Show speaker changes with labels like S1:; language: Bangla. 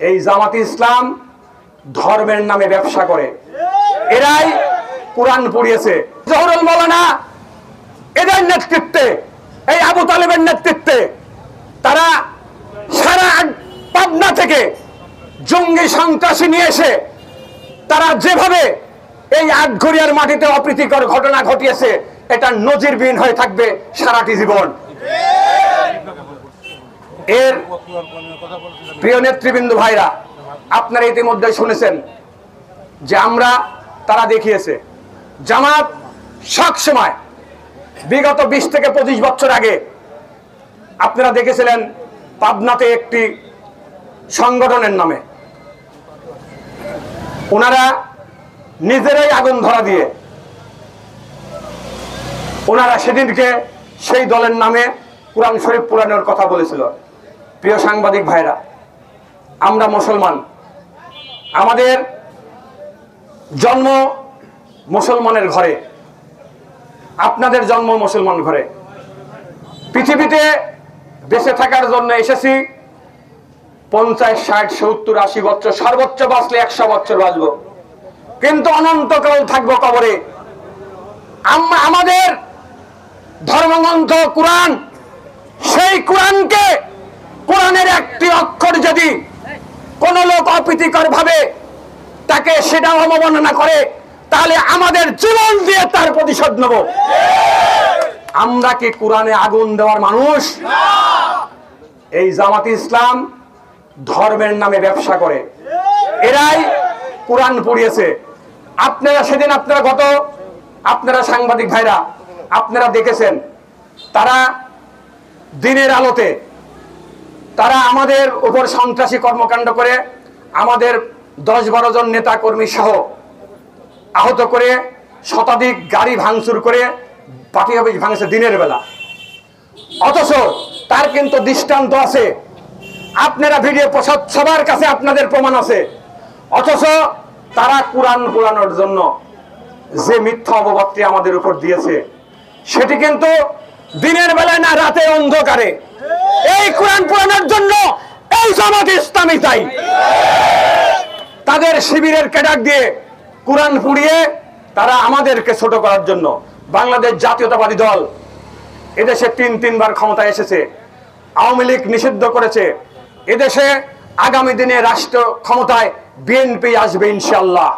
S1: এই জামাত ইসলাম ধর্মের নামে ব্যবসা করে। এরাই কোরআন পড়িয়েছে। জহুরুল মাওলানা এদের নেতৃত্বে, এই আবু তালেবের নেতৃত্বে তারা সারা পাবনা থেকে জঙ্গি সন্ত্রাসী নিয়ে এসে তারা যেভাবে এই আটঘরিয়ার মাটিতে অপ্রীতিকর ঘটনা ঘটিয়েছে, এটা নজিরবিহীন হয়ে থাকবে সারাটি জীবন। এর প্রিয় নেতৃবৃন্দ ভাইরা, আপনারা ইতিমধ্যে শুনেছেন যে তারা দেখিয়েছে জামাত সবসময় বিগত 20 থেকে 25 বছর আগে আপনারা দেখেছিলেন পাবনাতে একটি সংগঠনের নামে ওনারা নিজেরাই আগুন ধরা দিয়ে ওনারা সেদিনকে সেই দলের নামে কোরআন শরীফ পুরানোর কথা বলেছিল। প্রিয় সাংবাদিক ভাইরা, আমরা মুসলমান, আমাদের জন্ম মুসলমানের ঘরে, আপনাদের জন্ম মুসলমান ঘরে। পৃথিবীতে বেঁচে থাকার জন্য এসেছি 50, 60, 70, 80 বছর, সর্বোচ্চ বাঁচলে 100 বছর বাঁচবো, কিন্তু অনন্তকাল থাকবো কবরে। আমাদের ধর্মগ্রন্থ কোরআন, সেই কোরআনকে, কোরআনের একটি অক্ষর যদি কোন লোক অপ্রীতিকর ভাবে তাকে সেটা অবমাননা করে, তাহলে আমাদের জীবন দিয়ে তার প্রতিশোধ নেব। আমরা কি কোরআনে আগুন দেওয়ার মানুষ? এই জামাত ইসলাম ধর্মের নামে ব্যবসা করে। এরাই কোরআন পড়িয়েছে। আপনারা সেদিন আপনারা সাংবাদিক ভাইরা আপনারা দেখেছেন, তারা দিনের আলোতে তারা আমাদের উপর সন্ত্রাসী কর্মকাণ্ড করে আমাদের 10-12 জন নেতা কর্মী সহ আহত করে, শতাধিক গাড়ি ভাঙচুর করে পার্টি অফিস ভাঙছে দিনের বেলা। অথচ তার কিন্তু দৃষ্টান্ত আছে, আপনারা ভিডিও সবার কাছে আপনাদের প্রমাণ আছে। অথচ তারা কোরআন পড়ানোর জন্য যে মিথ্যা অপবাদটি আমাদের উপর দিয়েছে, সেটি কিন্তু দিনের বেলায় না, রাতে অন্ধকারে। এই কোরআন পড়ানোর জন্য এই জামাত ইসলামী দায়ী। তাদের শিবিরের ক্যাডার দিয়ে কোরআন পড়িয়ে তারা আমাদেরকে ছোট করার জন্য। বাংলাদেশ জাতীয়তাবাদী দল এদেশে 3বার ক্ষমতায় এসেছে, আওয়ামী লীগ নিষিদ্ধ করেছে। এদেশে আগামী দিনে রাষ্ট্র ক্ষমতায় বিএনপি আসবে ইনশাআল্লাহ।